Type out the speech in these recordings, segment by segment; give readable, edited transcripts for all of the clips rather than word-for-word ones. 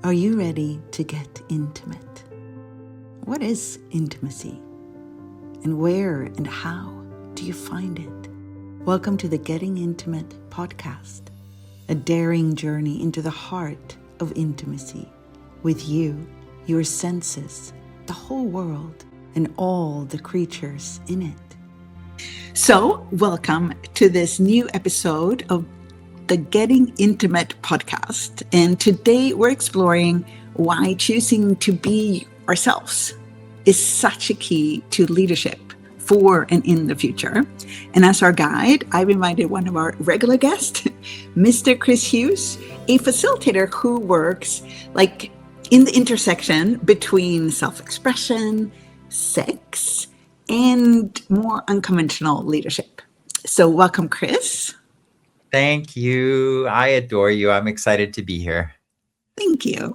Are you ready to get intimate? What is intimacy? And where and how do you find it? Welcome to the Getting Intimate podcast, a daring journey into the heart of intimacy with you, your senses, the whole world, and all the creatures in it. So, welcome to this new episode of the Getting Intimate podcast. And today we're exploring why choosing to be ourselves is such a key to leadership for and in the future. And as our guide, I've invited one of our regular guests, Mr. Chris Hughes, a facilitator who works in the intersection between self-expression, sex, and more unconventional leadership. So welcome, Chris. Thank you. I adore you. I'm excited to be here. Thank you.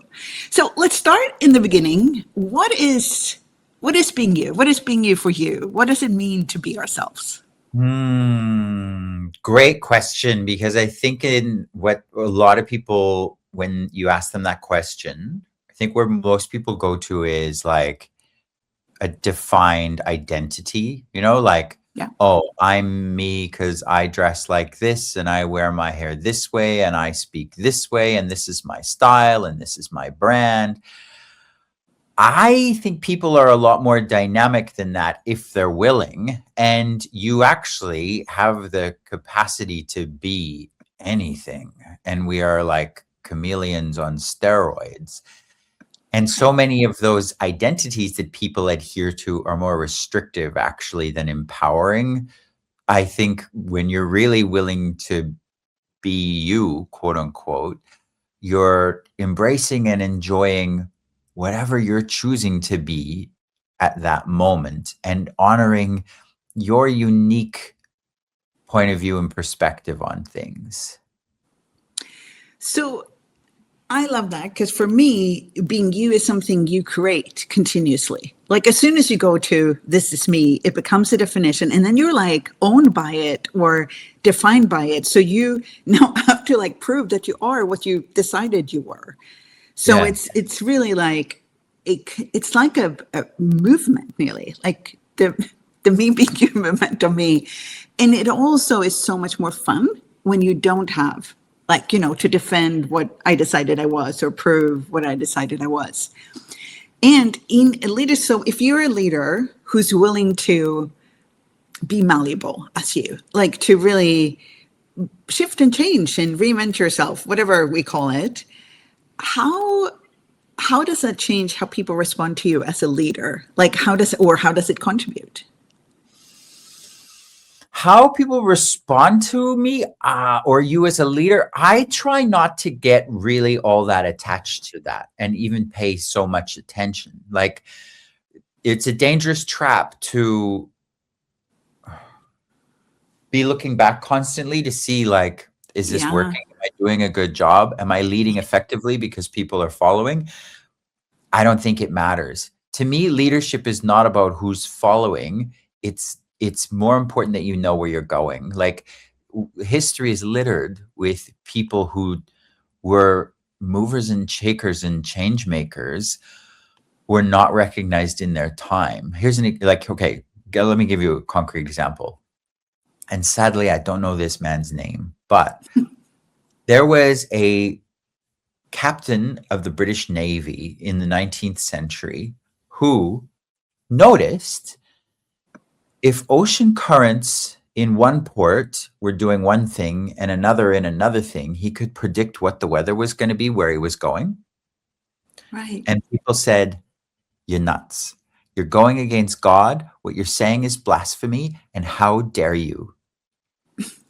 So let's start in the beginning. What is being you? What is being you for you? What does it mean to be ourselves? Great question, because I think in what a lot of people, when you ask them that question, I think where most people go to is like a defined identity, yeah. Oh, I'm me because I dress like this and I wear my hair this way and I speak this way and this is my style and this is my brand. I think people are a lot more dynamic than that if they're willing, and you actually have the capacity to be anything. And we are like chameleons on steroids. And so many of those identities that people adhere to are more restrictive, actually, than empowering. I think when you're really willing to be you, quote unquote, you're embracing and enjoying whatever you're choosing to be at that moment and honoring your unique point of view and perspective on things. So I love that, because for me, being you is something you create continuously. Like as soon as you go to this is me, it becomes a definition, and then you're like owned by it or defined by it. So you now have to like prove that you are what you decided you were. So yeah. It's really like it's like a movement, really, like the me being you movement of me. And it also is so much more fun when you don't have to defend what I decided I was or prove what I decided I was. And in a leader, so if you're a leader who's willing to be malleable as you, like to really shift and change and reinvent yourself, whatever we call it, how does that change how people respond to you as a leader? Like how does it contribute? How people respond to me or you as a leader, I try not to get really all that attached to that and even pay so much attention. Like it's a dangerous trap to be looking back constantly to see like, is this working? Am I doing a good job? Am I leading effectively because people are following? I don't think it matters. To me, leadership is not about who's following. It's more important that you know where you're going. Like history is littered with people who were movers and shakers and change makers were not recognized in their time. Here's okay, let me give you a concrete example. And sadly, I don't know this man's name, but there was a captain of the British Navy in the 19th century who noticed if ocean currents in one port were doing one thing and another in another thing, he could predict what the weather was going to be, where he was going. Right. And people said, you're nuts. You're going against God. What you're saying is blasphemy. And how dare you?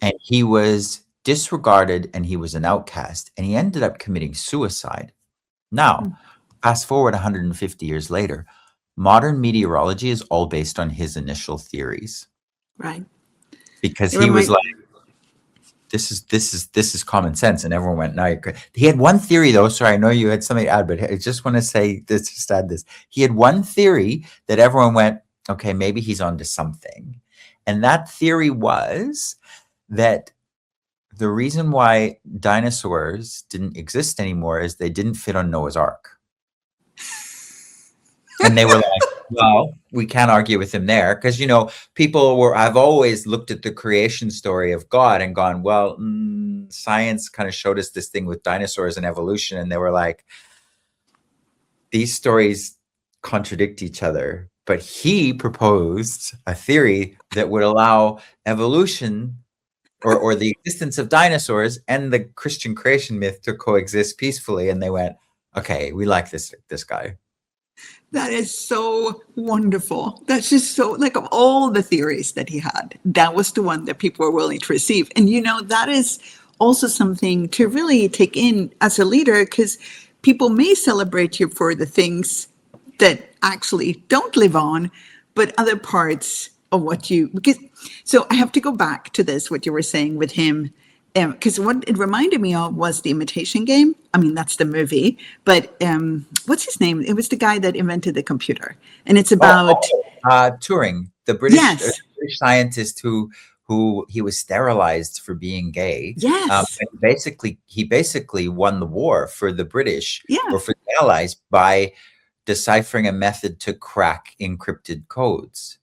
And he was disregarded and he was an outcast. And he ended up committing suicide. Now, fast forward 150 years later, modern meteorology is all based on his initial theories. Right. Because he was like, this is common sense. And everyone went, no, he had one theory though. Sorry, I know you had something to add, but I just want to say this, just add this. He had one theory that everyone went, okay, maybe he's onto something. And that theory was that the reason why dinosaurs didn't exist anymore is they didn't fit on Noah's Ark. And they were like, well, we can't argue with him there. Because, I've always looked at the creation story of God and gone, well, science kind of showed us this thing with dinosaurs and evolution. And they were like, these stories contradict each other. But he proposed a theory that would allow evolution or the existence of dinosaurs and the Christian creation myth to coexist peacefully. And they went, okay, we like this guy. That is so wonderful. That's just so, like, of all the theories that he had, that was the one that people were willing to receive. And, that is also something to really take in as a leader, because people may celebrate you for the things that actually don't live on, but other parts of so I have to go back to this, what you were saying with him. Because what it reminded me of was The Imitation Game. I mean, that's the movie, but what's his name? It was the guy that invented the computer, and it's about Turing, the British scientist who he was sterilized for being gay. Yes, he basically won the war for the British or for the Allies by deciphering a method to crack encrypted codes.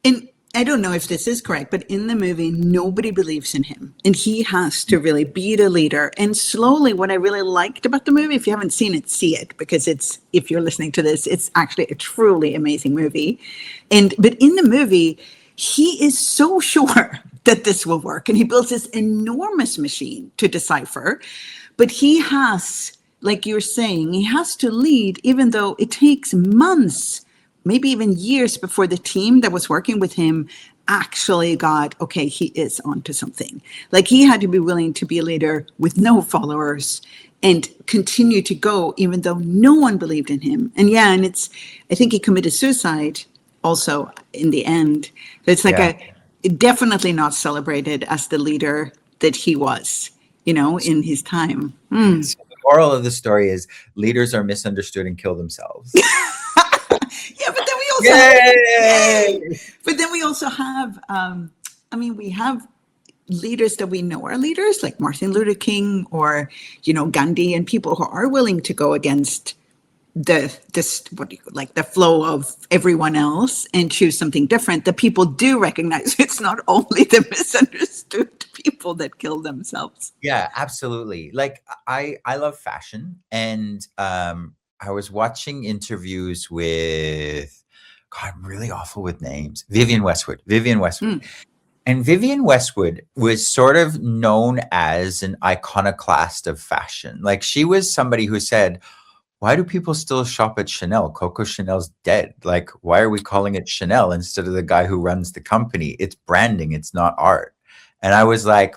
And I don't know if this is correct, but in the movie, nobody believes in him. And he has to really be the leader. And slowly, what I really liked about the movie, if you haven't seen it, see it, because if you're listening to this, it's actually a truly amazing movie. But in the movie, he is so sure that this will work. And he builds this enormous machine to decipher. But he has, like you're saying, he has to lead, even though it takes months, maybe even years before the team that was working with him actually got, okay, he is onto something. Like, he had to be willing to be a leader with no followers and continue to go, even though no one believed in him. And I think he committed suicide also in the end. It's like definitely not celebrated as the leader that he was, in his time. So the moral of the story is leaders are misunderstood and kill themselves. But then we also have, we have leaders that we know are leaders, like Martin Luther King or, Gandhi, and people who are willing to go against the flow of everyone else and choose something different. That people do recognize it's not only the misunderstood people that kill themselves. Yeah, absolutely. Like, I love fashion, and I was watching interviews with, God, I'm really awful with names. Vivienne Westwood. And Vivienne Westwood was sort of known as an iconoclast of fashion. Like, she was somebody who said, why do people still shop at Chanel? Coco Chanel's dead. Like, why are we calling it Chanel instead of the guy who runs the company? It's branding. It's not art. And I was like,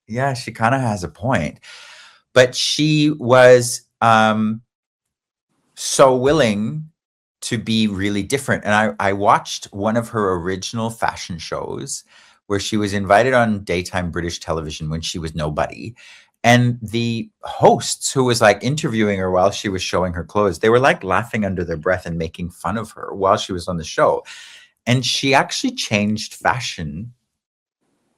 yeah, she kind of has a point. But she was so willing to be really different. And I watched one of her original fashion shows where she was invited on daytime British television when she was nobody. And the hosts who was like interviewing her while she was showing her clothes, they were like laughing under their breath and making fun of her while she was on the show. And she actually changed fashion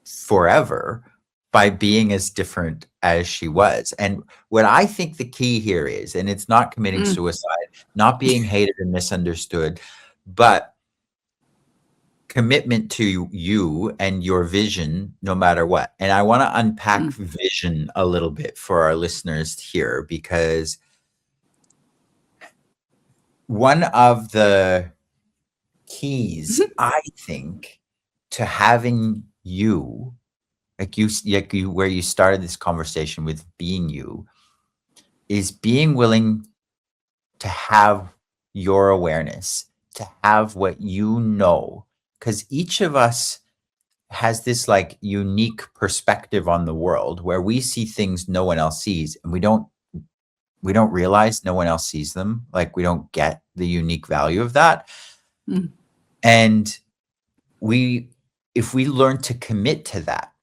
forever by being as different as she was. And what I think the key here is, and it's not committing suicide, not being hated and misunderstood, but commitment to you and your vision, no matter what. And I want to unpack vision a little bit for our listeners here, because one of the keys, I think, to having you, like you, where you started this conversation with being you, is being willing to have your awareness, to have what you know, because each of us has this like unique perspective on the world where we see things no one else sees, and we don't realize no one else sees them. Like, we don't get the unique value of that. And if we learn to commit to that,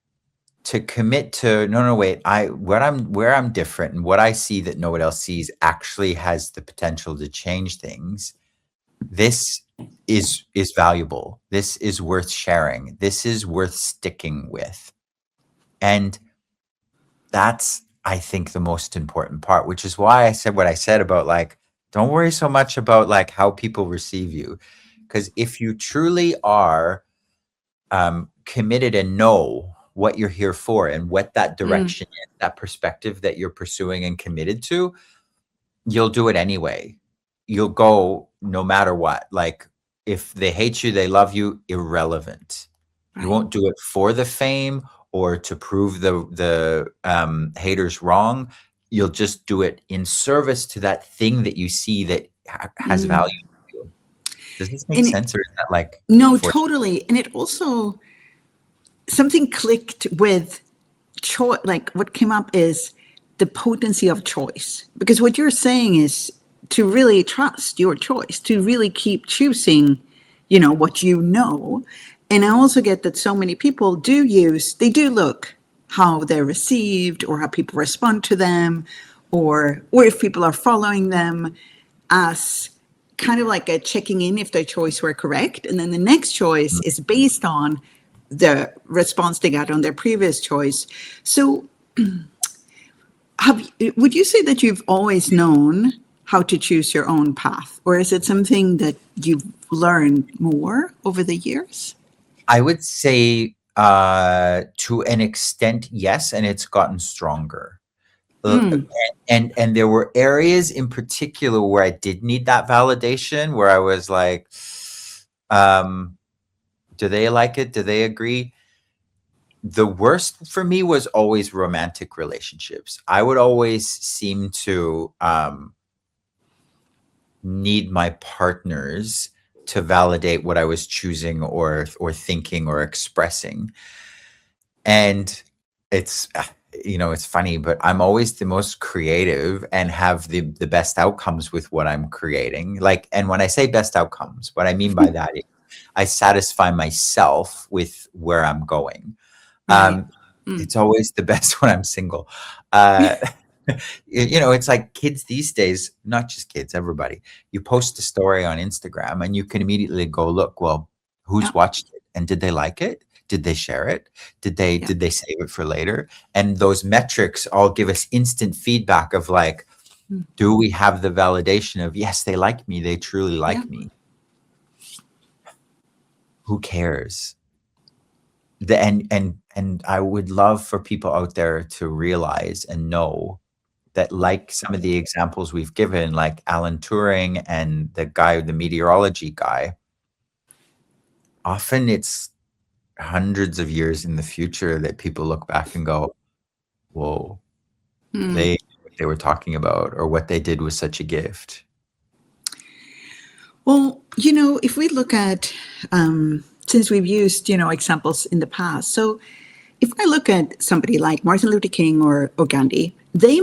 to commit to no, wait, where I'm different and what I see that no one else sees actually has the potential to change things. This is valuable. This is worth sharing. This is worth sticking with. And That's, I think, the most important part, which is why I said what I said about like, don't worry so much about like how people receive you. Because if you truly are committed and know what you're here for and what that direction is, that perspective that you're pursuing and committed to, you'll do it anyway. You'll go no matter what. Like if they hate you, they love you, irrelevant. You Right. won't do it for the fame or to prove the haters wrong. You'll just do it in service to that thing that you see that has value to you. Does this make And it, sense, or is that like no, for? totally. And it also, something clicked with choice. Like what came up is the potency of choice. Because what you're saying is to really trust your choice, to really keep choosing, what you know. And I also get that so many people they do look how they're received or how people respond to them, or if people are following them, as kind of like a checking in if their choice were correct. And then the next choice is based on the response they got on their previous choice. So would you say that you've always known how to choose your own path, or is it something that you've learned more over the years? I would say to an extent, yes, and it's gotten stronger. Uh, and there were areas in particular where I did need that validation, where I was like, do they like it? Do they agree? The worst for me was always romantic relationships. I would always seem to need my partners to validate what I was choosing or thinking or expressing. And it's it's funny, but I'm always the most creative and have the best outcomes with what I'm creating. Like, and when I say best outcomes, what I mean by that is I satisfy myself with where I'm going. Right. It's always the best when I'm single. It's like kids these days, not just kids, everybody. You post a story on Instagram and you can immediately go, look, well, who's Yeah. watched it and did they like it? Did they share it? Did Yeah. they save it for later? And those metrics all give us instant feedback of like, do we have the validation of, yes, they like me, they truly like me. Who cares? And I would love for people out there to realize and know that, like some of the examples we've given, like Alan Turing and the meteorology guy, often it's hundreds of years in the future that people look back and go, whoa, they were talking about, or what they did was such a gift. Well, if we look at, since we've used, examples in the past, so if I look at somebody like Martin Luther King or Gandhi, they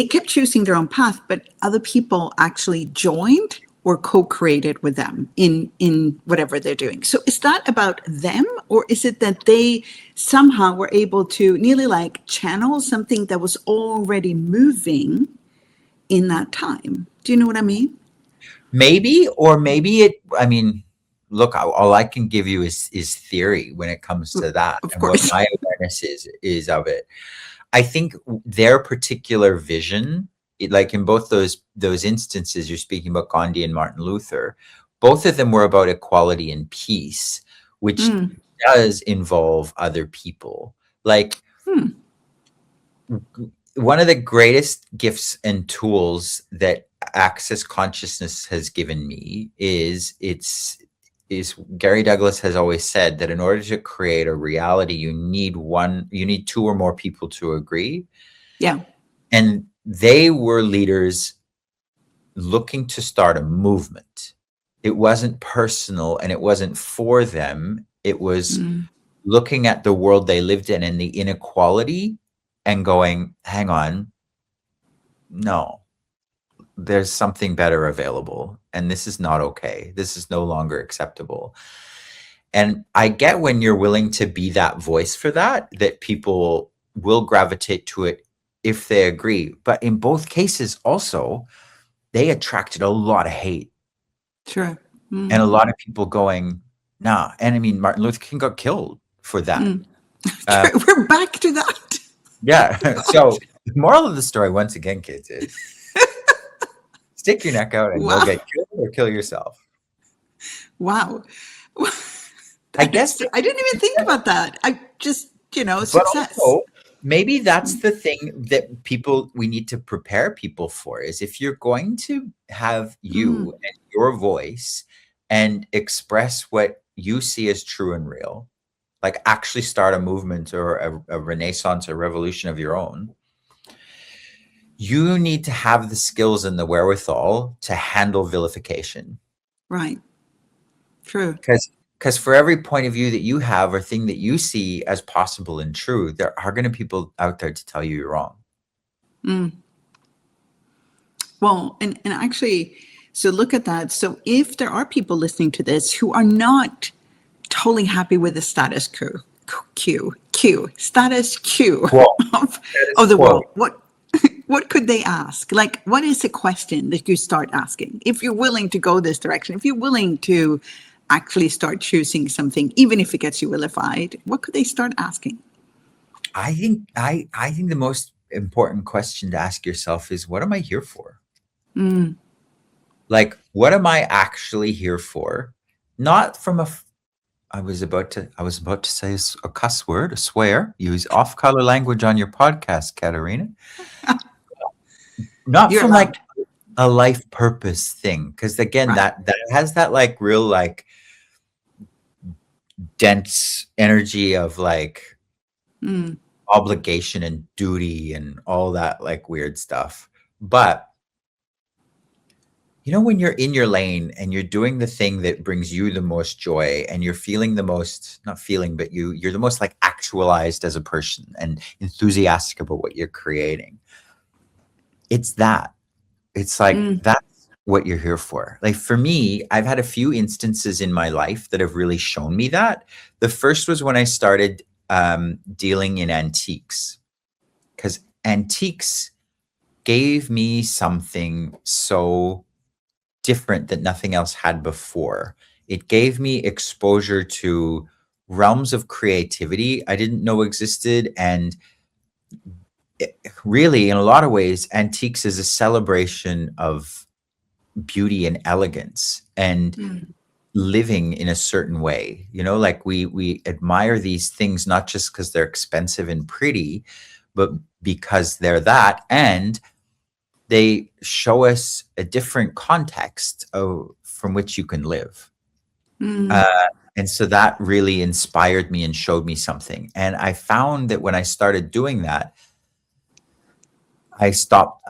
kept choosing their own path, but other people actually joined or co-created with them in whatever they're doing. So is that about them, or is it that they somehow were able to nearly like channel something that was already moving in that time? Do you know what I mean? Maybe, or maybe look, all I can give you is theory when it comes to that, Of and what course. my awareness is of it. I think their particular vision, like in both those instances you're speaking about, Gandhi and Martin Luther, both of them were about equality and peace, which does involve other people. Like, one of the greatest gifts and tools that Access Consciousness has given me is Gary Douglas has always said that in order to create a reality, you need two or more people to agree. Yeah. And they were leaders looking to start a movement. It wasn't personal and it wasn't for them. It was looking at the world they lived in and the inequality and going, hang on, no, there's something better available. And this is not okay. This is no longer acceptable. And I get when you're willing to be that voice for that people will gravitate to it if they agree. But in both cases, also, they attracted a lot of hate. Sure. And a lot of people going, nah. And I mean, Martin Luther King got killed for that. We're back to that. Yeah. So the moral of the story, once again, kids, is stick your neck out and go Wow. get killed or kill yourself. Wow. I That guess, is, I didn't even think about that. I just, but success. also maybe that's the thing that we need to prepare people for is if you're going to have you Mm, and your voice and express what you see as true and real, like actually start a movement or a renaissance or revolution of your own, you need to have the skills and the wherewithal to handle vilification. right. True. Because for every point of view that you have or thing that you see as possible and true, there are going to be people out there to tell you you're wrong. Mm. Well, and actually, so look at that. So if there are people listening to this who are not totally happy with the status status quo Quote. of, That is of the world, quote. what could they ask? Like, what is a question that you start asking? If you're willing to go this direction, if you're willing to actually start choosing something, even if it gets you vilified, what could they start asking? I think the most important question to ask yourself is what am I here for? Mm, Like, what am I actually here for? Not from I was about to say a cuss word, a swear. Use off-color language on your podcast, Katarina. Not you're from like allowed. a life purpose thing, because again, Right. that has that like real like dense energy of like Mm, obligation and duty and all that like weird stuff. But when you're in your lane and you're doing the thing that brings you the most joy and you're feeling the most, not feeling, but you're the most like actualized as a person and enthusiastic about what you're creating. It's that. It's like mm, that's what you're here for. Like for me, I've had a few instances in my life that have really shown me that. The first was when I started dealing in antiques, because antiques gave me something so different that nothing else had before. It gave me exposure to realms of creativity I didn't know existed. And really, in a lot of ways, antiques is a celebration of beauty and elegance and mm, living in a certain way. Like we admire these things not just because they're expensive and pretty, but because they're that, and they show us a different context from which you can live. mm. Uh, and so that really inspired me and showed me something. And I found that when I started doing that, I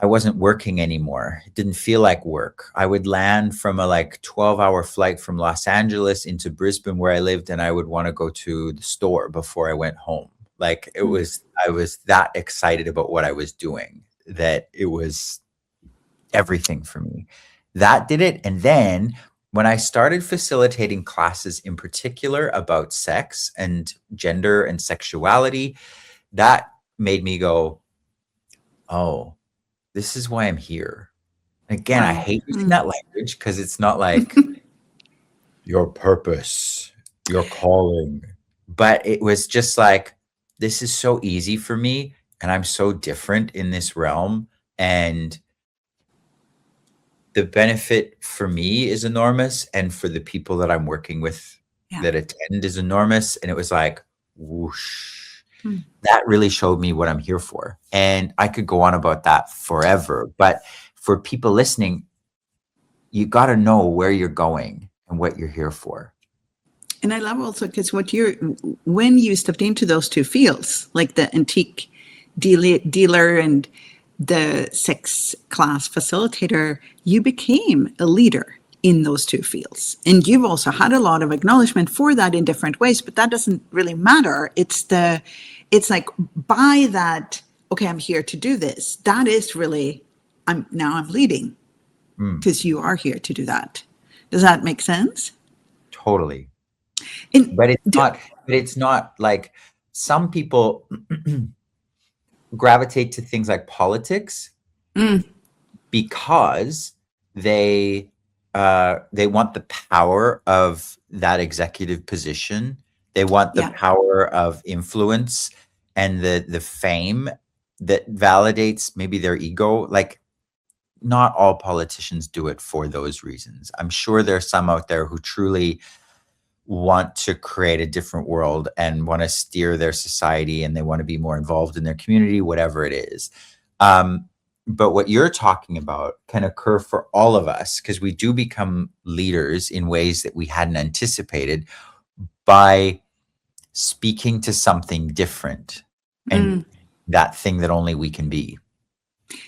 wasn't working anymore. It didn't feel like work. I would land from a like 12-hour flight from Los Angeles into Brisbane where I lived, and I would want to go to the store before I went home. Like I was that excited about what I was doing that it was everything for me. That did it. And then when I started facilitating classes in particular about sex and gender and sexuality, that made me go, oh, this is why I'm here. Again, I Wow. hate using Mm. that language because it's not like your purpose, your calling. But it was just like, this is so easy for me. And I'm so different in this realm. And the benefit for me is enormous. And for the people that I'm working with Yeah. that attend is enormous. And it was like, whoosh. Mm. That really showed me what I'm here for. And I could go on about that forever. But for people listening, you got to know where you're going and what you're here for. And I love also because when you stepped into those two fields, like the antique dealer and the sex class facilitator, you became a leader in those two fields. And you've also had a lot of acknowledgement for that in different ways, but that doesn't really matter. It's like by that, okay, I'm here to do this. That is really, I'm leading Mm, because you are here to do that. Does that make sense? totally. And But it's not like some people gravitate to things like politics mm, because they want the power of that executive position. They want the yeah. power of influence, and the fame that validates maybe their ego. Like, not all politicians do it for those reasons. I'm sure there's some out there who truly want to create a different world and want to steer their society, and they want to be more involved in their community, whatever it is. But what you're talking about can occur for all of us, because we do become leaders in ways that we hadn't anticipated by speaking to something different and that thing that only we can be.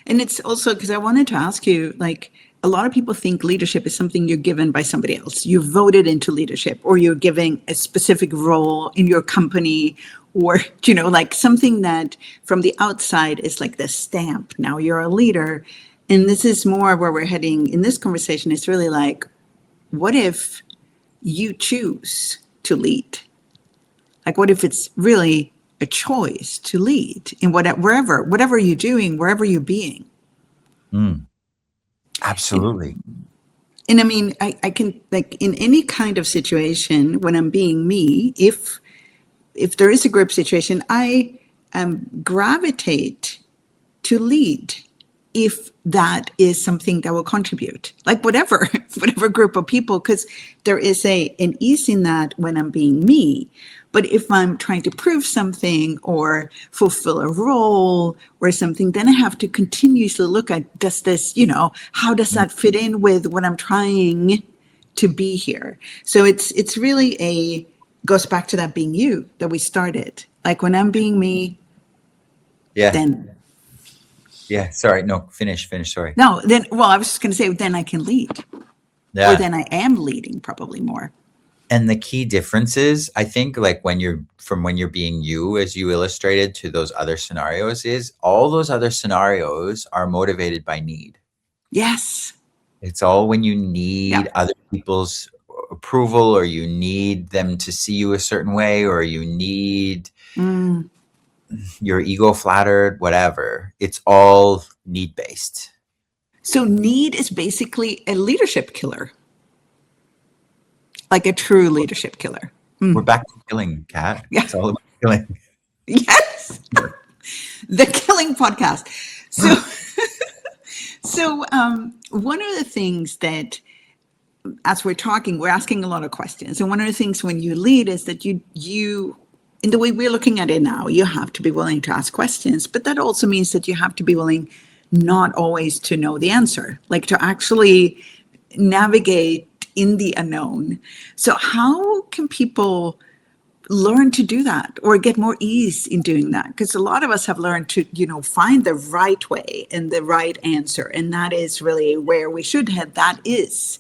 And it's also because I wanted to ask you, like, a lot of people think leadership is something you're given by somebody else. You're voted into leadership, or you're giving a specific role in your company, or, you know, like something that from the outside is like the stamp. Now you're a leader. And this is more where we're heading in this conversation. It's really like, what if you choose to lead? Like, what if it's really a choice to lead in whatever you're doing, wherever you're being? Absolutely. And I mean, I can, like, in any kind of situation, when I'm being me, if there is a group situation, I gravitate to lead if that is something that will contribute, like whatever group of people, because there is an ease in that when I'm being me. But if I'm trying to prove something or fulfill a role or something, then I have to continuously look at, does this, you know, how does that fit in with what I'm trying to be here? So it's really goes back to that being you that we started. Like, when I'm being me, then. Yeah, sorry. No, finish, sorry. No, then, well, I was just going to say, then I can lead. Yeah. Or then I am leading probably more. And the key difference is, I think, like, when you're being you, as you illustrated, to those other scenarios, is all those other scenarios are motivated by need. Yes. It's all when you need other people's approval, or you need them to see you a certain way, or you need your ego flattered, whatever. It's all need-based. So need is basically a leadership killer. Like a true leadership killer. We're back to killing, Kat. Yeah. It's all about killing. Yes. The killing podcast. So one of the things that, as we're talking, we're asking a lot of questions. And one of the things when you lead is that you, in the way we're looking at it now, you have to be willing to ask questions. But that also means that you have to be willing not always to know the answer, like to actually navigate in the unknown. So how can people learn to do that, or get more ease in doing that? Because a lot of us have learned to, you know, find the right way and the right answer. And that is really where we should head. That is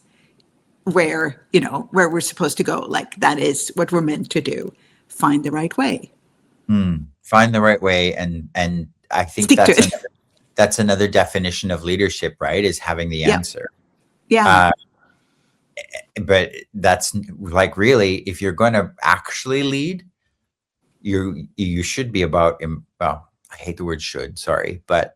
where, you know, where we're supposed to go. Like, that is what we're meant to do. Find the right way. Find the right way. And I think that's another definition of leadership, right? Is having the answer. Yeah. But that's, like, really, if you're going to actually lead, you should be about, well, I hate the word should, sorry, but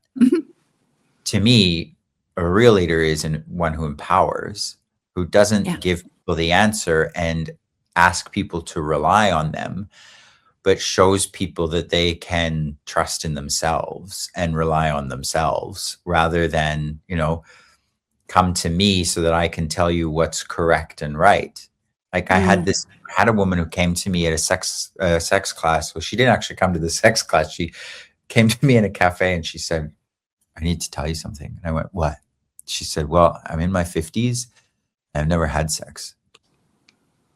to me, a real leader is one who empowers, who doesn't give people the answer and ask people to rely on them, but shows people that they can trust in themselves and rely on themselves, rather than, you know, come to me so that I can tell you what's correct and right. Like, I had a woman who came to me at a sex class. Well, she didn't actually come to the sex class. She came to me in a cafe and she said, I need to tell you something. And I went, what? She said, well, I'm in my 50s. I've never had sex.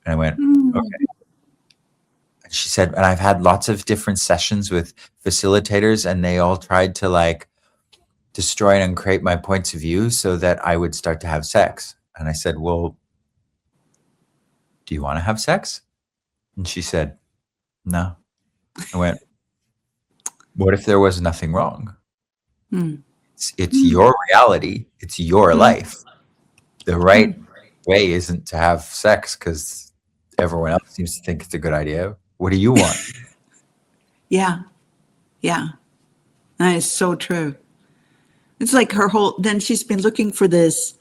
And I went, okay. And she said, and I've had lots of different sessions with facilitators, and they all tried to, like, destroy and uncreate my points of view so that I would start to have sex. And I said, well, do you want to have sex? And she said, no. I went, what if there was nothing wrong? It's your reality. It's your life. The right way isn't to have sex because everyone else seems to think it's a good idea. What do you want? Yeah. That is so true. It's like then she's been looking for this.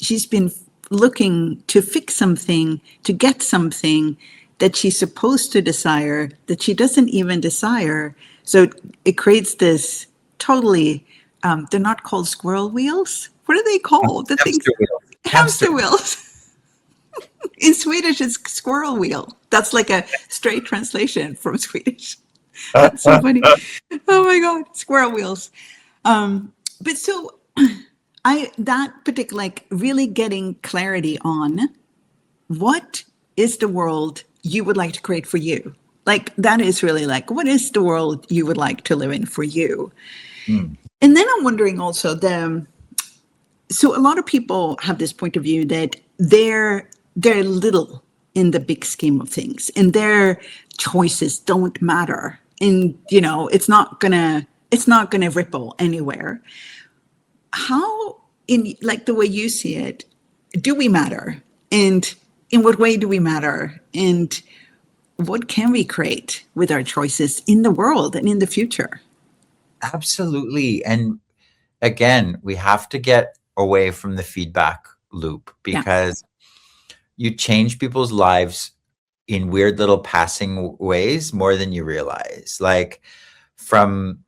She's been looking to fix something, to get something that she's supposed to desire, that she doesn't even desire. So it creates this totally, they're not called squirrel wheels. What are they called? The things, Hamster wheel. Hamster. hamster wheels. In Swedish, it's squirrel wheel. That's like a straight translation from Swedish. That's so funny. Oh my God, squirrel wheels. But so that particular, like really getting clarity on what is the world you would like to create for you? Like that is really like, what is the world you would like to live in for you? Mm. And then I'm wondering also so a lot of people have this point of view that they're little in the big scheme of things and their choices don't matter. And it's not gonna ripple anywhere. How, in like the way you see it, do we matter? And in what way do we matter? And what can we create with our choices in the world and in the future? Absolutely. And again, we have to get away from the feedback loop Yeah. because you change people's lives in weird little passing ways more than you realize. Like from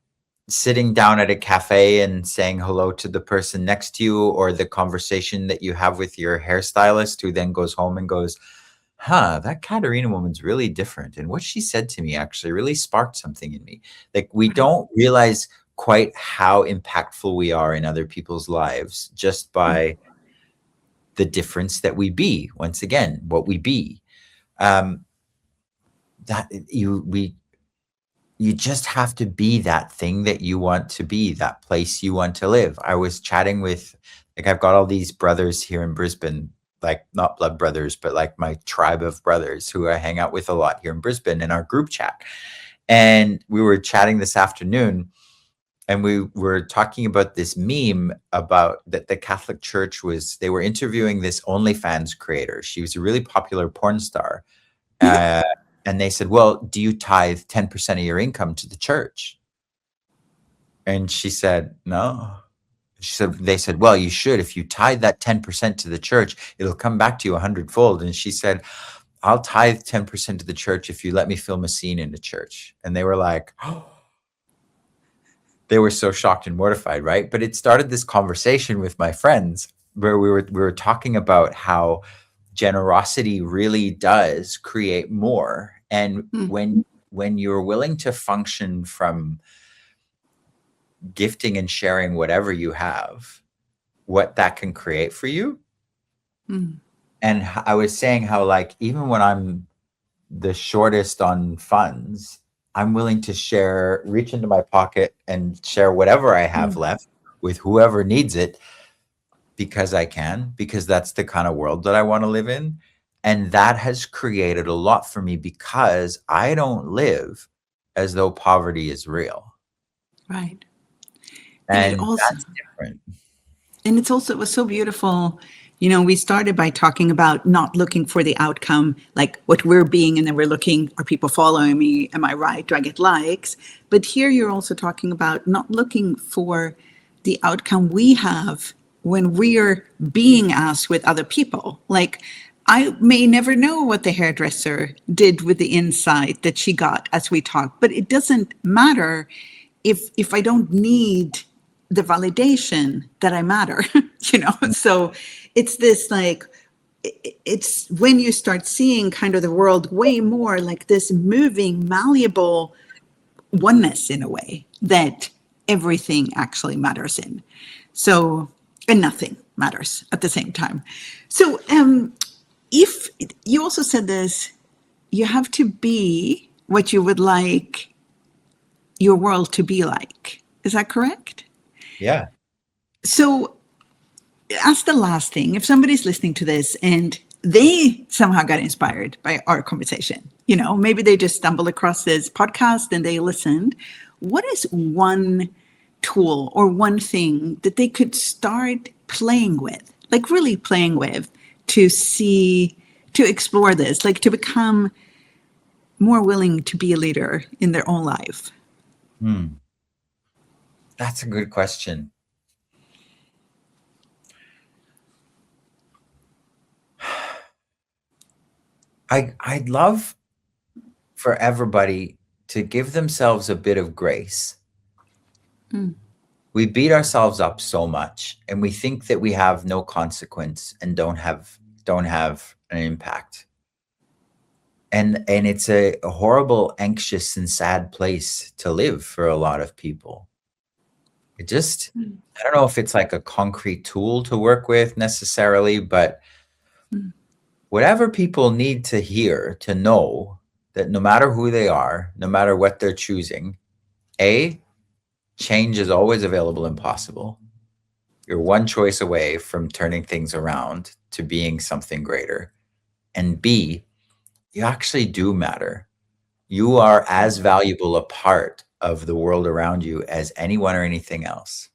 sitting down at a cafe and saying hello to the person next to you, or the conversation that you have with your hairstylist who then goes home and goes, huh, that Katarina woman's really different. And what she said to me actually really sparked something in me. Like we Right. don't realize quite how impactful we are in other people's lives just by the difference that we be. Once again, what we be. Um, that you just have to be that thing that you want to be, that place you want to live. I was chatting with, like, I've got all these brothers here in Brisbane, like not blood brothers, but like my tribe of brothers who I hang out with a lot here in Brisbane in our group chat. And we were chatting this afternoon and we were talking about this meme about that the Catholic Church they were interviewing this OnlyFans creator. She was a really popular porn star. Uh, and they said, well, do you tithe 10% of your income to the church? And she said, no. They said, well, you should. If you tithe that 10% to the church, it'll come back to you 100-fold. And she said, I'll tithe 10% to the church if you let me film a scene in the church. And they were like, oh, they were so shocked and mortified, right? But it started this conversation with my friends where we were talking about how generosity really does create more. And Mm. when you're willing to function from gifting and sharing whatever you have, what that can create for you. Mm. And I was saying how, like, even when I'm the shortest on funds, I'm willing to reach into my pocket and share whatever I have Mm. left with whoever needs it, because that's the kind of world that I want to live in. And that has created a lot for me because I don't live as though poverty is real. Right. And it And also, that's different. it was so beautiful. We started by talking about not looking for the outcome, like what we're being, and then we're looking, are people following me? Am I right? Do I get likes? But here you're also talking about not looking for the outcome we have when we're being us with other people. Like, I may never know what the hairdresser did with the insight that she got as we talk, but it doesn't matter if I don't need the validation that I matter, So it's this like, it's when you start seeing kind of the world way more like this moving, malleable oneness in a way that everything actually matters in. So, and nothing matters at the same time. So, if you also said this, you have to be what you would like your world to be like. Is that correct? Yeah. So, as the last thing, if somebody's listening to this and they somehow got inspired by our conversation, maybe they just stumbled across this podcast and they listened, what is one tool or one thing that they could start playing with, like really playing with, to explore this, like to become more willing to be a leader in their own life? Hmm. That's a good question. I'd love for everybody to give themselves a bit of grace. Mm. We beat ourselves up so much, and we think that we have no consequence and don't have an impact. And it's a horrible, anxious, and sad place to live for a lot of people. I don't know if it's like a concrete tool to work with necessarily, but whatever people need to hear to know that no matter who they are, no matter what they're choosing, A, change is always available and possible. You're one choice away from turning things around to being something greater. And B, you actually do matter. You are as valuable a part of the world around you as anyone or anything else.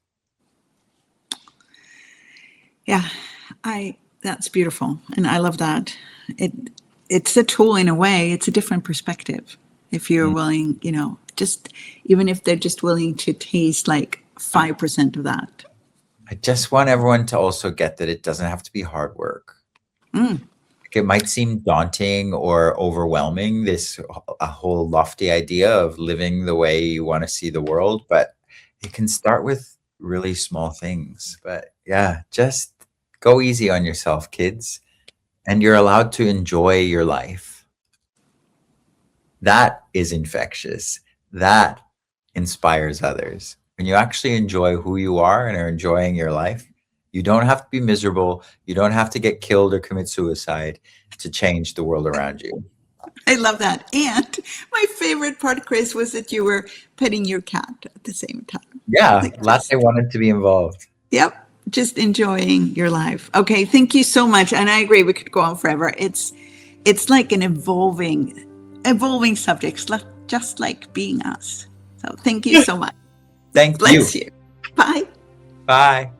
Yeah, that's beautiful. And I love that. It's a tool in a way, it's a different perspective. If you're willing, just even if they're just willing to taste like 5% of that. I just want everyone to also get that it doesn't have to be hard work. It might seem daunting or overwhelming, a whole lofty idea of living the way you want to see the world, but it can start with really small things. But yeah, just go easy on yourself, kids, and you're allowed to enjoy your life. That is infectious. That inspires others. When you actually enjoy who you are and are enjoying your life, you don't have to be miserable. You don't have to get killed or commit suicide to change the world around you. I love that. And my favorite part, Chris, was that you were petting your cat at the same time. Yeah, Latte wanted to be involved. Yep, just enjoying your life. Okay, thank you so much. And I agree, we could go on forever. It's like an evolving subject, just like being us. So thank you so much. Thank Bless you. Bye. Bye.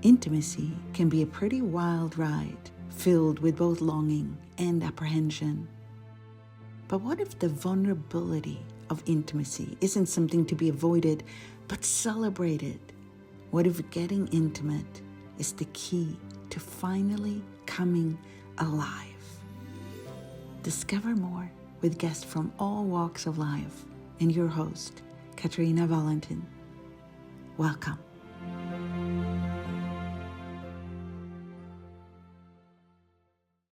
Intimacy can be a pretty wild ride, filled with both longing and apprehension. But what if the vulnerability of intimacy isn't something to be avoided, but celebrated? What if getting intimate is the key to finally coming alive? Discover more with guests from all walks of life and your host, Katarina Wallentin. Welcome.